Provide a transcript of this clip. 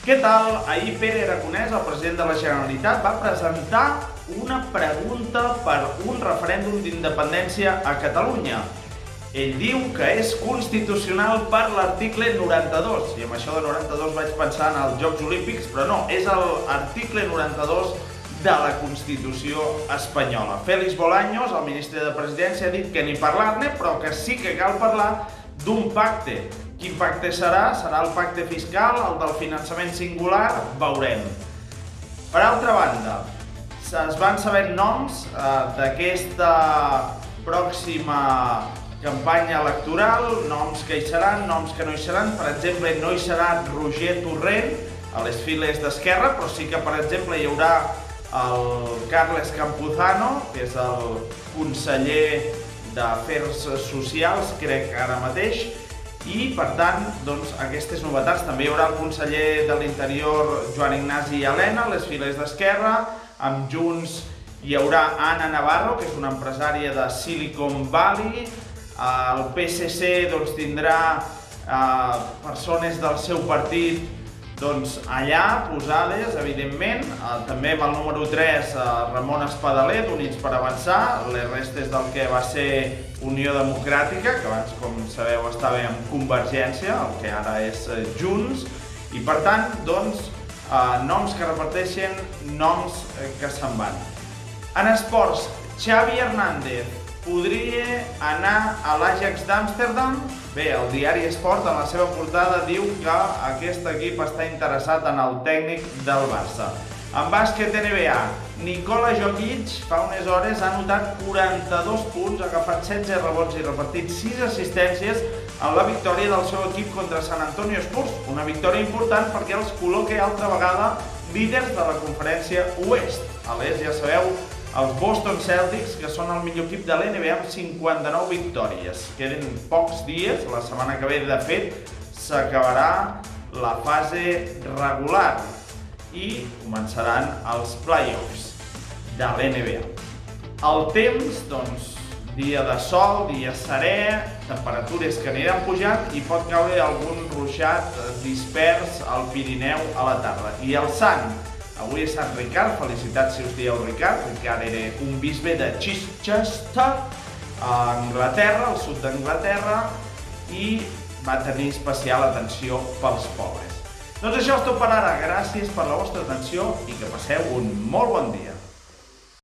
Què tal? Ahir Pere Aragonès, el president de la Generalitat, va presentar una pregunta per un referèndum d'independència a Catalunya. Ell diu que és constitucional per l'article 92, i amb això de 92 vaig pensar en els Jocs Olímpics, però no, és l'article 92 de la Constitució espanyola. Félix Bolaños, el ministre de Presidència, ha dit que ni parlar-ne, però que sí que cal parlar d'un pacte. Quin pacte serà? Serà el pacte fiscal, el del finançament singular? Veurem. Per altra banda, es van saber noms d'aquesta pròxima campanya electoral, noms que hi seran, noms que no hi seran. Per exemple, no hi serà Roger Torrent a les files d'Esquerra, però sí que, per exemple, hi haurà el Carles Campuzano, que és el conseller d'Afers Socials, crec que ara mateix, i, per tant, aquestes novetats. També hi haurà el conseller de l'Interior, Joan Ignasi Elena, a les files d'Esquerra. Amb Junts hi haurà Ana Navarro, que és una empresària de Silicon Valley. El PSC tindrà persones del seu partit allà posades, evidentment. També amb el número 3, Ramon Espadaler, d'Units per Avançar, les restes del que va ser Unió Democràtica, que abans, com sabeu, estava en Convergència, el que ara és Junts, i per tant, noms que reparteixen, noms que se'n van. En esports, Xavi Hernández podria anar a l'Ajax d'Amsterdam? Bé, el diari Esport, en la seva portada, diu que aquest equip està interessat en el tècnic del Barça. En bàsquet NBA, Nikola Jokic fa unes hores ha anotat 42 punts, ha agafat 16 rebots i repartit 6 assistències en la victòria del seu equip contra San Antonio Spurs. Una victòria important perquè els col·loca altra vegada líders de la conferència oest. A l'est, ja sabeu, els Boston Celtics, que són el millor equip de l'NBA amb 59 victòries. Queden pocs dies, la setmana que ve, de fet, s'acabarà la fase regular i començaran els playoffs de l'NBA. El temps, dia de sol, dia serè, temperatures que aniran pujant i pot caure algun ruixat dispers al Pirineu a la tarda. I el sant, avui és Sant Ricard, felicitats si us dieu Ricard. Ricard era un bisbe de Chichester, a Anglaterra, al sud d'Anglaterra, i va tenir especial atenció pels pobres. Doncs això és tot per ara. Gràcies per la vostra atenció i que passeu un molt bon dia.